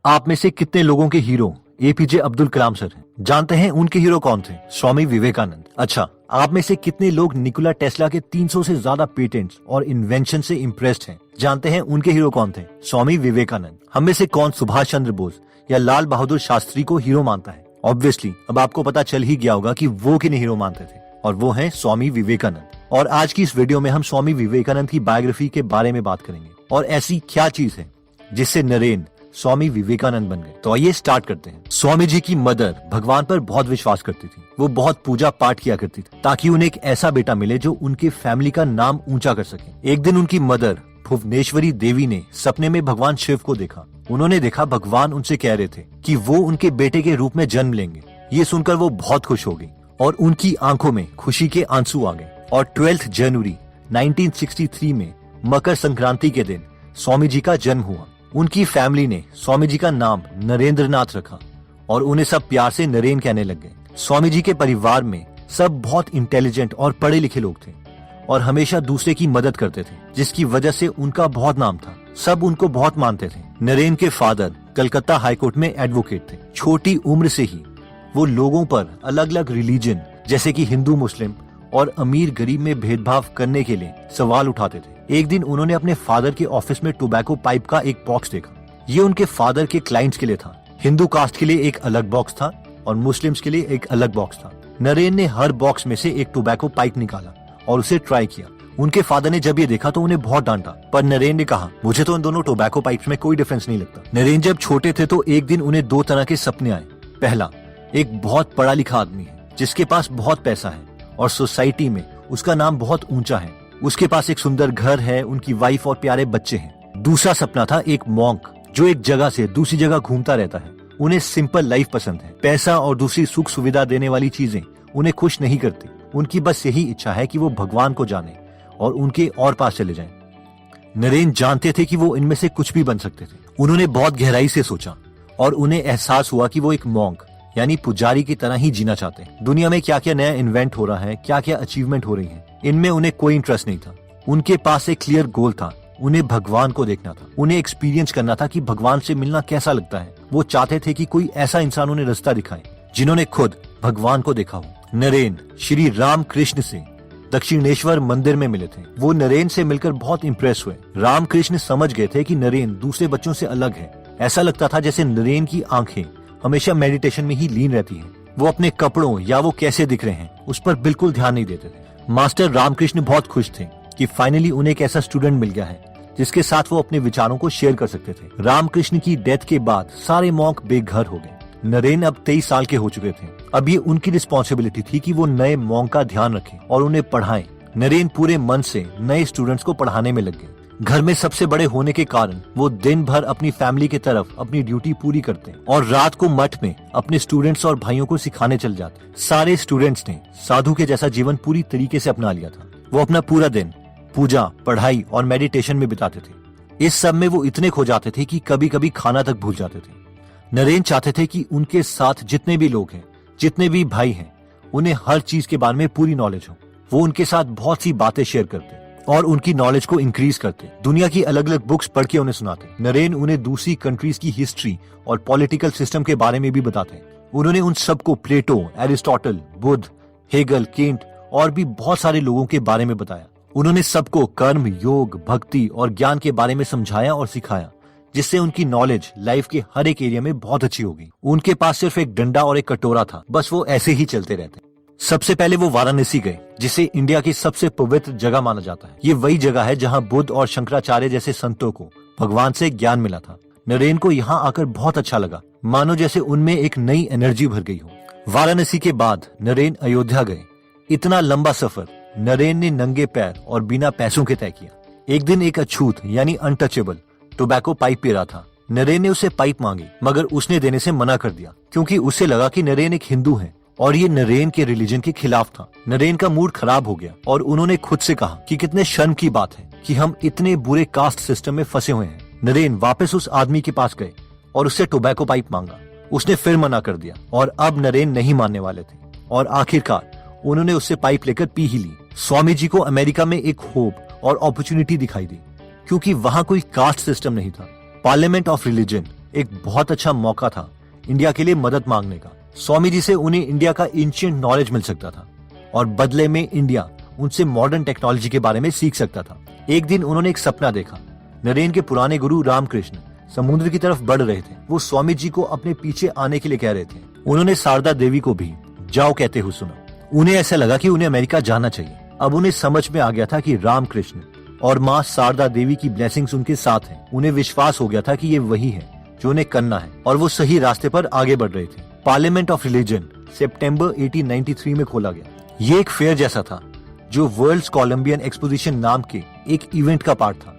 आप में से कितने लोगों के hero APJ Abdul Kalam sir हैं? जानते हैं उनके हीरो कौन थे? स्वामी विवेकानंद। अच्छा, आप में से कितने लोग निकोला टेस्ला के 300 से ज्यादा पेटेंट्स और इन्वेंशन से इम्प्रेस्ड हैं? जानते हैं उनके हीरो कौन थे? स्वामी विवेकानंद। हम में से कौन सुभाष चंद्र बोस या लाल बहादुर शास्त्री को हीरो मानता है? ऑब्वियसली अब आपको पता चल ही गया होगा कि वो किन्हें हीरो मानते थे, और वो हैं स्वामी विवेकानंद। और आज की इस वीडियो में हम स्वामी विवेकानंद की बायोग्राफी के बारे में बात करेंगे और ऐसी क्या चीज है जिससे नरेन स्वामी विवेकानंद बन गए। तो आइए स्टार्ट करते हैं। स्वामी जी की मदर भगवान पर बहुत विश्वास करती थी। वो बहुत पूजा पाठ किया करती थी ताकि उन्हें एक ऐसा बेटा मिले जो उनके फैमिली का नाम ऊंचा कर सके। एक दिन उनकी मदर भुवनेश्वरी देवी ने सपने में भगवान शिव को देखा। उन्होंने देखा भगवान उनसे कह रहे थे कि वो उनके बेटे के रूप में जन्म लेंगे। ये सुनकर वो बहुत खुश हो गई और उनकी आंखों में खुशी के आंसू आ गए। और 12 जनवरी 1963 में मकर संक्रांति के दिन स्वामी जी का जन्म हुआ। उनकी फैमिली ने स्वामी जी का नाम नरेंद्रनाथ रखा और उन्हें सब प्यार से नरेन कहने लग गए। स्वामी जी के परिवार में सब बहुत इंटेलिजेंट और पढ़े लिखे लोग थे और हमेशा दूसरे की मदद करते थे, जिसकी वजह से उनका बहुत नाम था। सब उनको बहुत मानते थे। नरेन के फादर कलकत्ता हाईकोर्ट में एडवोकेट थे। छोटी उम्र से ही वो लोगों पर अलग अलग रिलीजन जैसे कि हिंदू, मुस्लिम और अमीर गरीब में भेदभाव करने के लिए सवाल उठाते थे। एक दिन उन्होंने अपने फादर के ऑफिस में टोबैको पाइप का एक बॉक्स देखा। ये उनके फादर के क्लाइंट्स के लिए था। हिंदू कास्ट के लिए एक अलग बॉक्स था और मुस्लिम्स के लिए एक अलग बॉक्स था। नरेन ने हर बॉक्स में से एक टोबैको पाइप निकाला और उसे ट्राई किया। उनके फादर ने जब ये देखा तो उन्हें बहुत डांटा, पर नरेन ने कहा, मुझे तो इन दोनों टोबैको पाइप्स में कोई डिफरेंस नहीं लगता। नरेन जब छोटे थे तो एक दिन उन्हें दो तरह के सपने आए। पहला, एक बहुत पढ़ा लिखा आदमी है जिसके पास बहुत पैसा है और सोसाइटी में उसका नाम बहुत ऊंचा है। उसके पास एक सुंदर घर है, उनकी वाइफ और प्यारे बच्चे हैं। दूसरा सपना था एक मॉन्क जो एक जगह से दूसरी जगह घूमता रहता है। उन्हें सिंपल लाइफ पसंद है। पैसा और दूसरी सुख सुविधा देने वाली चीजें उन्हें खुश नहीं करती। उनकी बस यही इच्छा है कि वो भगवान को जाने और उनके और पास चले जाएं। नरेन जानते थे कि वो इनमें से कुछ भी बन सकते थे। उन्होंने बहुत गहराई से सोचा और उन्हें एहसास हुआ कि वो एक मॉन्क यानी पुजारी की तरह ही जीना चाहते हैं। दुनिया में क्या क्या नया इन्वेंट हो रहा है, क्या क्या अचीवमेंट हो रही है, इनमें उन्हें कोई इंटरेस्ट नहीं था। उनके पास एक क्लियर गोल था। उन्हें भगवान को देखना था। उन्हें एक्सपीरियंस करना था कि भगवान से मिलना कैसा लगता है। वो चाहते थे कि कोई ऐसा इंसान उन्हें रास्ता दिखाए जिन्होंने खुद भगवान को देखा हो। नरेन श्री राम कृष्ण से दक्षिणेश्वर मंदिर में मिले थे। वो नरेन से मिलकर बहुत इम्प्रेस हुए। रामकृष्ण समझ गए थे कि नरेन दूसरे बच्चों से अलग है। ऐसा लगता था जैसे नरेन की आंखें हमेशा मेडिटेशन में ही लीन रहती हैं। वो अपने कपड़ों या वो कैसे दिख रहे हैं उस पर बिल्कुल ध्यान नहीं देते थे। मास्टर रामकृष्ण बहुत खुश थे कि फाइनली उन्हें एक ऐसा स्टूडेंट मिल गया है जिसके साथ वो अपने विचारों को शेयर कर सकते थे। रामकृष्ण की डेथ के बाद सारे मॉन्क बेघर हो गए। नरेन अब 23 साल के हो चुके थे। अब ये उनकी रिस्पॉन्सिबिलिटी थी कि वो नए मॉन्क का ध्यान रखें और उन्हें पढ़ाएं। नरेन पूरे मन से नए स्टूडेंट्स को पढ़ाने में लग गए। घर में सबसे बड़े होने के कारण वो दिन भर अपनी फैमिली की तरफ अपनी ड्यूटी पूरी करते और रात को मठ में अपने स्टूडेंट्स और भाइयों को सिखाने चल जाते। सारे स्टूडेंट्स ने साधु के जैसा जीवन पूरी तरीके से अपना लिया था। वो अपना पूरा दिन पूजा, पढ़ाई और मेडिटेशन में बिताते थे। इस सब में वो इतने खो जाते थे कि कभी कभी खाना तक भूल जाते थे। नरेन चाहते थे कि उनके साथ जितने भी लोग हैं, जितने भी भाई हैं, उन्हें हर चीज के बारे में पूरी नॉलेज हो। वो उनके साथ बहुत सी बातें शेयर करते और उनकी नॉलेज को इंक्रीज करते। दुनिया की अलग अलग बुक्स पढ़ के उन्हें सुनाते। नरेन उन्हें दूसरी कंट्रीज की हिस्ट्री और पॉलिटिकल सिस्टम के बारे में भी बताते। उन्होंने उन सबको प्लेटो, एरिस्टोटल, बुद्ध, हेगल, केंट और भी बहुत सारे लोगों के बारे में बताया। उन्होंने सबको कर्म, योग, भक्ति और ज्ञान के बारे में समझाया और सिखाया, जिससे उनकी नॉलेज लाइफ के हर एक एरिया में बहुत अच्छी होगी। उनके पास सिर्फ एक डंडा और एक कटोरा था, बस वो ऐसे ही चलते रहते। सबसे पहले वो वाराणसी गए, जिसे इंडिया की सबसे पवित्र जगह माना जाता है। ये वही जगह है जहाँ बुद्ध और शंकराचार्य जैसे संतों को भगवान से ज्ञान मिला था। नरेन को यहाँ आकर बहुत अच्छा लगा, मानो जैसे उनमें एक नई एनर्जी भर गई हो। वाराणसी के बाद नरेन अयोध्या गए। इतना लंबा सफर नरेन ने नंगे पैर और बिना पैसों के तय किया। एक दिन एक अछूत यानी अनटचेबल टोबैको पाइप पी रहा था। नरेन ने उसे पाइप मांगी, मगर उसने देने से मना कर दिया क्योंकि उसे लगा कि नरेन एक हिंदू है और ये नरेन के रिलीजन के खिलाफ था। नरेन का मूड खराब हो गया और उन्होंने खुद से कहा कि कितने शर्म की बात है कि हम इतने बुरे कास्ट सिस्टम में फंसे हुए हैं। नरेन वापस उस आदमी के पास गए और उससे टोबैको पाइप मांगा। उसने फिर मना कर दिया और अब नरेन नहीं मानने वाले थे और आखिरकार उन्होंने उससे पाइप लेकर पी ही ली। स्वामी जी को अमेरिका में एक होप और अपॉर्चुनिटी दिखाई दी क्योंकि वहाँ कोई कास्ट सिस्टम नहीं था। पार्लियामेंट ऑफ रिलीजन एक बहुत अच्छा मौका था इंडिया के लिए मदद मांगने का। स्वामी जी से उन्हें इंडिया का एंशिएंट नॉलेज मिल सकता था और बदले में इंडिया उनसे मॉडर्न टेक्नोलॉजी के बारे में सीख सकता था। एक दिन उन्होंने एक सपना देखा। नरेन के पुराने गुरु रामकृष्ण समुद्र की तरफ बढ़ रहे थे। वो स्वामी जी को अपने पीछे आने के लिए कह रहे थे। उन्होंने शारदा देवी को भी जाओ कहते हुए सुना। उन्हें ऐसा लगा कि उन्हें अमेरिका जाना चाहिए। अब उन्हें समझ में आ गया था कि रामकृष्ण और माँ शारदा देवी की ब्लेसिंग्स उनके साथ हैं। उन्हें विश्वास हो गया था कि ये वही है जो उन्हें करना है और वो सही रास्ते पर आगे बढ़ रहे थे। पार्लियामेंट ऑफ रिलीजन सितंबर 1893 में खोला गया। ये एक फेयर जैसा था जो वर्ल्ड कोलंबियन एक्सपोजिशन नाम के एक इवेंट का पार्ट था।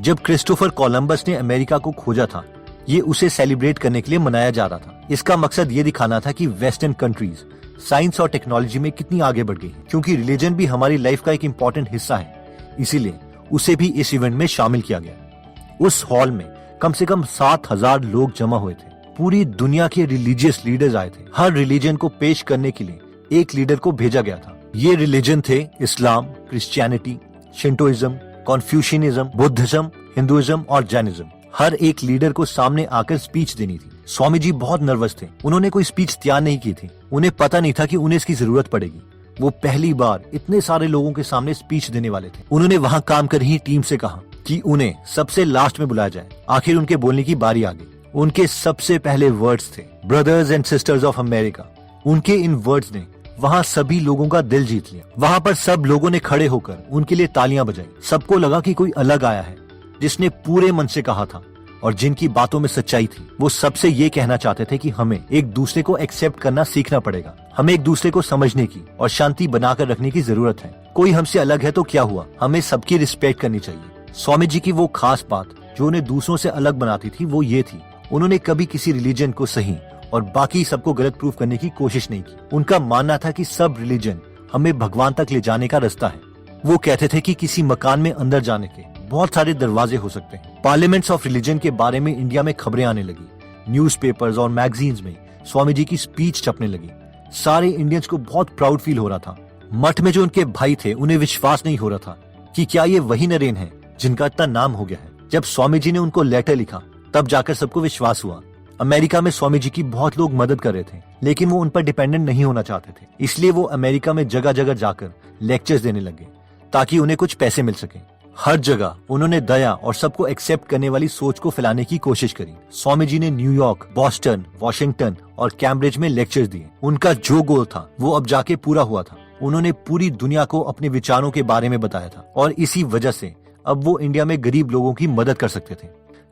जब क्रिस्टोफर कोलंबस ने अमेरिका को खोजा था, ये उसे सेलिब्रेट करने के लिए मनाया जा रहा था। इसका मकसद ये दिखाना था कि वेस्टर्न कंट्रीज साइंस और टेक्नोलॉजी में कितनी आगे बढ़ गई है। क्योंकि रिलीजन भी हमारी लाइफ का एक इम्पोर्टेंट हिस्सा है, इसीलिए उसे भी इस इवेंट में शामिल किया गया। उस हॉल में कम से कम 7,000 लोग जमा हुए थे। पूरी दुनिया के रिलीजियस लीडर्स आए थे। हर रिलीजन को पेश करने के लिए एक लीडर को भेजा गया था। ये रिलीजन थे इस्लाम, क्रिश्चियनिटी, शिंटोइज्म, कॉन्फ्यूशियनिज्म, बुद्धिज्म, हिंदुइज्म और जैनिज्म। हर एक लीडर को सामने आकर स्पीच देनी थी। स्वामी जी बहुत नर्वस थे। उन्होंने कोई स्पीच तैयार नहीं की थी। उन्हें पता नहीं था कि उन्हें इसकी जरूरत पड़ेगी। वो पहली बार इतने सारे लोगों के सामने स्पीच देने वाले थे। उन्होंने वहाँ काम कर रही टीम से कहा कि उन्हें सबसे लास्ट में बुलाया जाए। आखिर उनके बोलने की बारी आ गई। उनके सबसे पहले वर्ड्स थे brothers and sisters of America. उनके इन वर्ड्स ने वहाँ सभी लोगों का दिल जीत लिया। वहाँ पर सब लोगों ने खड़े होकर उनके लिए तालियां बजाई। सबको लगा कि कोई अलग आया है जिसने पूरे मन से कहा था और जिनकी बातों में सच्चाई थी। वो सबसे ये कहना चाहते थे कि हमें एक दूसरे को एक्सेप्ट करना सीखना पड़ेगा। हमें एक दूसरे को समझने की और शांति बनाकर रखने की जरूरत है। कोई हमसे अलग है तो क्या हुआ, हमें सबकी रिस्पेक्ट करनी चाहिए। स्वामी जी की वो खास बात जो उन्हें दूसरों से अलग बनाती थी वो ये थी, उन्होंने कभी किसी रिलीजन को सही और बाकी सबको गलत प्रूफ करने की कोशिश नहीं की। उनका मानना था कि सब रिलीजन हमें भगवान तक ले जाने का रास्ता है। वो कहते थे कि किसी मकान में अंदर जाने के बहुत सारे दरवाजे हो सकते हैं। पार्लियामेंट्स ऑफ रिलीजन के बारे में इंडिया में खबरें आने लगी। न्यूज़पेपर्स और मैगजीन्स में स्वामी जी की स्पीच छपने लगी। सारे इंडियंस को बहुत प्राउड फील हो रहा था। मठ में जो उनके भाई थे उन्हें विश्वास नहीं हो रहा था कि क्या ये वही नरेन है जिनका इतना नाम हो गया है। जब स्वामी जी ने उनको लेटर लिखा तब जाकर सबको विश्वास हुआ। अमेरिका में स्वामी जी की बहुत लोग मदद कर रहे थे, लेकिन वो उन पर डिपेंडेंट नहीं होना चाहते थे। इसलिए वो अमेरिका में जगह जगह जाकर लेक्चर्स देने लगे ताकि उन्हें कुछ पैसे मिल सके। हर जगह उन्होंने दया और सबको एक्सेप्ट करने वाली सोच को फैलाने की कोशिश करी। स्वामी जी ने न्यूयॉर्क, बॉस्टन, वॉशिंगटन और कैम्ब्रिज में लेक्चर्स दिए। उनका जो गोल था वो अब जाके पूरा हुआ था। उन्होंने पूरी दुनिया को अपने विचारों के बारे में बताया था और इसी वजह से अब वो इंडिया में गरीब लोगों की मदद कर सकते थे।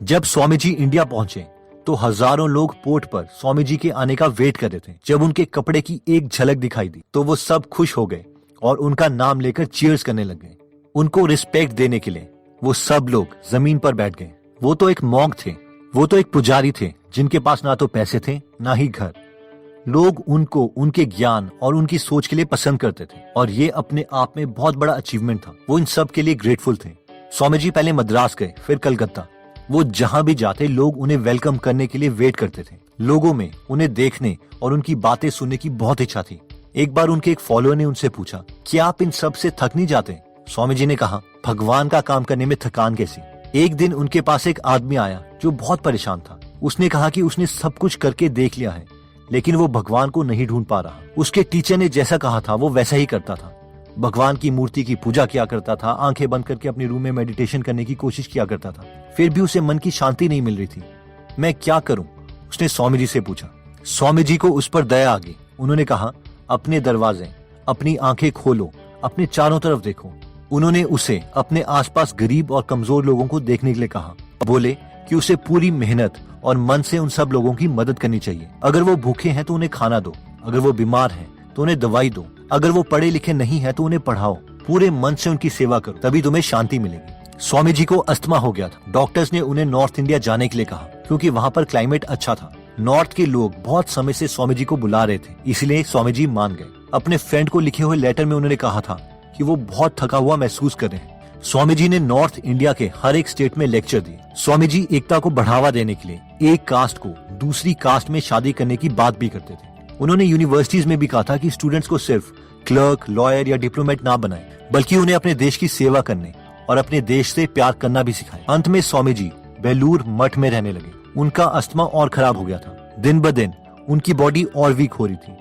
जब स्वामी जी इंडिया पहुंचे तो हजारों लोग पोर्ट पर स्वामी जी के आने का वेट कर रहे थे। जब उनके कपड़े की एक झलक दिखाई दी तो वो सब खुश हो गए और उनका नाम लेकर चीयर्स करने लग गए। उनको रिस्पेक्ट देने के लिए वो सब लोग जमीन पर बैठ गए। वो तो एक मॉन्क थे, वो तो एक पुजारी थे जिनके पास ना तो पैसे थे ना ही घर। लोग उनको उनके ज्ञान और उनकी सोच के लिए पसंद करते थे और ये अपने आप में बहुत बड़ा अचीवमेंट था। वो इन सब के लिए ग्रेटफुल थे। स्वामी जी पहले मद्रास गए, फिर कलकत्ता। वो जहाँ भी जाते लोग उन्हें वेलकम करने के लिए वेट करते थे। लोगों में उन्हें देखने और उनकी बातें सुनने की बहुत इच्छा थी। एक बार उनके एक फॉलोअर ने उनसे पूछा, क्या आप इन सब से थक नहीं जाते? स्वामी जी ने कहा, भगवान का काम करने में थकान कैसी। एक दिन उनके पास एक आदमी आया जो बहुत परेशान था। उसने कहा कि उसने सब कुछ करके देख लिया है लेकिन वो भगवान को नहीं ढूंढ पा रहा। उसके टीचर ने जैसा कहा था वो वैसा ही करता था। भगवान की मूर्ति की पूजा किया करता था, आंखें बंद करके अपने रूम में मेडिटेशन करने की कोशिश किया करता था, फिर भी उसे मन की शांति नहीं मिल रही थी। मैं क्या करूं? उसने स्वामी जी से पूछा। स्वामी जी को उस पर दया आ गई। उन्होंने कहा, अपने दरवाजे, अपनी आंखें खोलो, अपने चारों तरफ देखो। उन्होंने उसे अपने आसपास गरीब और कमजोर लोगों को देखने के लिए कहा। बोले कि उसे पूरी मेहनत और मन से उन सब लोगों की मदद करनी चाहिए। अगर वो भूखे हैं तो उन्हें खाना दो, अगर वो बीमार हैं तो उन्हें दवाई दो, अगर वो पढ़े लिखे नहीं है तो उन्हें पढ़ाओ। पूरे मन से उनकी सेवा करो, तभी तुम्हें शांति मिलेगी। स्वामी जी को अस्थमा हो गया था। डॉक्टर्स ने उन्हें नॉर्थ इंडिया जाने के लिए कहा क्योंकि वहाँ पर क्लाइमेट अच्छा था। नॉर्थ के लोग बहुत समय से स्वामी जी को बुला रहे थे, इसलिए स्वामी जी मान गए। अपने फ्रेंड को लिखे हुए लेटर में उन्होंने कहा था कि वो बहुत थका हुआ महसूस कर रहे हैं। स्वामी जी ने नॉर्थ इंडिया के हर एक स्टेट में लेक्चर दिए। स्वामी जी एकता को बढ़ावा देने के लिए एक कास्ट को दूसरी कास्ट में शादी करने की बात भी करते थे। उन्होंने यूनिवर्सिटीज में भी कहा था कि स्टूडेंट्स को सिर्फ क्लर्क, लॉयर या डिप्लोमेट ना बनाएं, बल्कि उन्हें अपने देश की सेवा करने और अपने देश से प्यार करना भी सिखाएं। अंत में स्वामी जी बेलूर मठ में रहने लगे। उनका अस्थमा और खराब हो गया था। दिन ब दिन उनकी बॉडी और वीक हो रही थी,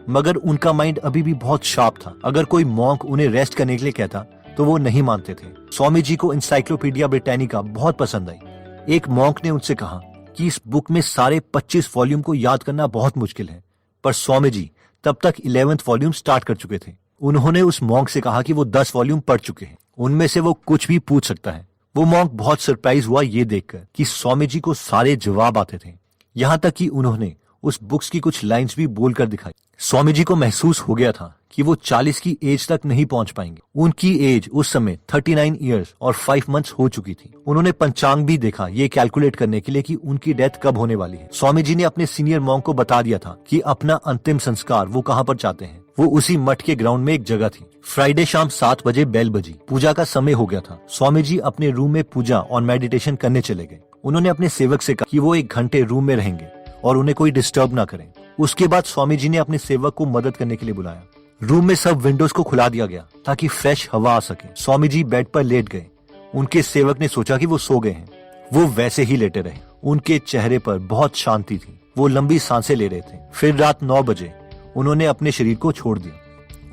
मगर उनका माइंड अभी भी बहुत शार्प था। अगर कोई मॉन्क उन्हें रेस्ट करने के लिए कहता तो वो नहीं मानते थे। स्वामी जी को एनसाइक्लोपीडिया ब्रिटानिका बहुत पसंद आई। एक मॉन्क ने उनसे कहा कि इस बुक में सारे 25 वॉल्यूम को याद करना बहुत मुश्किल है, पर स्वामी जी तब तक 11th वॉल्यूम स्टार्ट कर चुके थे। उन्होंने उस मॉन्क से कहा कि वो 10 वॉल्यूम पढ़ चुके हैं, उनमें से वो कुछ भी पूछ सकता है। वो मॉन्क बहुत सरप्राइज हुआ ये देखकर कि स्वामी जी को सारे जवाब आते थे, यहाँ तक कि उन्होंने उस बुक्स की कुछ लाइंस भी बोलकर दिखाई। स्वामी जी को महसूस हो गया था कि वो 40 की एज तक नहीं पहुंच पाएंगे। उनकी एज उस समय 39 इयर्स और 5 मंथ्स हो चुकी थी। उन्होंने पंचांग भी देखा ये कैलकुलेट करने के लिए कि उनकी डेथ कब होने वाली है। स्वामी जी ने अपने सीनियर मॉन्क को बता दिया था कि अपना अंतिम संस्कार वो कहाँ पर चाहते हैं। वो उसी मठ के ग्राउंड में एक जगह थी। फ्राइडे शाम 7 बजे बेल बजी। पूजा का समय हो गया था। स्वामी जी अपने रूम में पूजा और मेडिटेशन करने चले गए। उन्होंने अपने सेवक से कहा कि वो 1 घंटे रूम में रहेंगे और उन्हें कोई डिस्टर्ब ना करें। उसके बाद स्वामी जी ने अपने सेवक को मदद करने के लिए बुलाया। रूम में सब विंडोज को खुला दिया गया ताकि फ्रेश हवा आ सके। स्वामी जी बेड पर लेट गए। उनके सेवक ने सोचा कि वो सो गए हैं। वो वैसे ही लेटे रहे। उनके चेहरे पर बहुत शांति थी। वो लंबी सांसें ले रहे थे। फिर रात 9 बजे उन्होंने अपने शरीर को छोड़ दिया।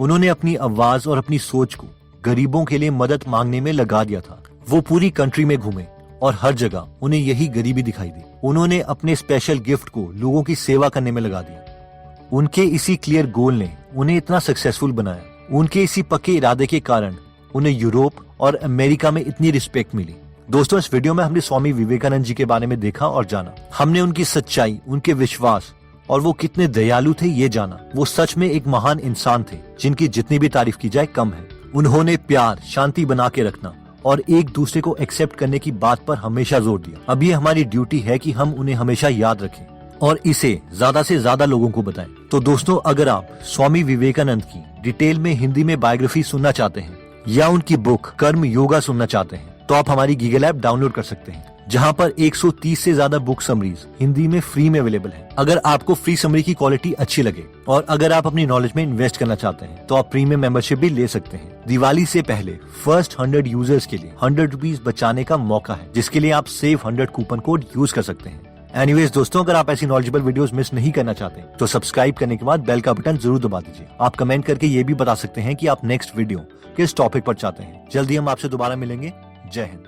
उन्होंने अपनी आवाज और अपनी सोच को गरीबों के लिए मदद मांगने में लगा दिया था। वो पूरी कंट्री में घूमे और हर जगह उन्हें यही गरीबी दिखाई दी। उन्होंने अपने स्पेशल गिफ्ट को लोगों की सेवा करने में लगा दिया। उनके इसी क्लियर गोल ने उन्हें इतना सक्सेसफुल बनाया। उनके इसी पक्के इरादे के कारण उन्हें यूरोप और अमेरिका में इतनी रिस्पेक्ट मिली। दोस्तों, इस वीडियो में हमने स्वामी विवेकानंद जी के बारे में देखा और जाना। हमने उनकी सच्चाई, उनके विश्वास और वो कितने दयालु थे ये जाना। वो सच में एक महान इंसान थे जिनकी जितनी भी तारीफ की जाए कम है। उन्होंने प्यार, शांति बना के रखना और एक दूसरे को एक्सेप्ट करने की बात पर हमेशा जोर दिया। अब ये हमारी ड्यूटी है कि हम उन्हें हमेशा याद रखें और इसे ज्यादा से ज्यादा लोगों को बताएं। तो दोस्तों, अगर आप स्वामी विवेकानंद की डिटेल में हिंदी में बायोग्राफी सुनना चाहते हैं या उनकी बुक कर्म योगा सुनना चाहते हैं तो आप हमारी गीगल ऐप डाउनलोड कर सकते हैं, जहां पर 130 से ज्यादा बुक समरीज हिंदी में फ्री में अवेलेबल है। अगर आपको फ्री समरी की क्वालिटी अच्छी लगे और अगर आप अपनी नॉलेज में इन्वेस्ट करना चाहते हैं तो आप प्रीमियम मेंबरशिप भी ले सकते हैं। दिवाली से पहले फर्स्ट 100 यूजर्स के लिए 100 रुपीज बचाने का मौका है, जिसके लिए आप सेव 100 कूपन कोड यूज कर सकते हैं। एनीवेज दोस्तों, अगर आप ऐसी नॉलेजेबल वीडियोस मिस नहीं करना चाहते तो सब्सक्राइब करने के बाद बेल का बटन जरूर दबा दीजिए। आप कमेंट करके ये भी बता सकते हैं कि आप नेक्स्ट वीडियो किस टॉपिक पर चाहते हैं। जल्दी हम आपसे दोबारा मिलेंगे। जय हिंद।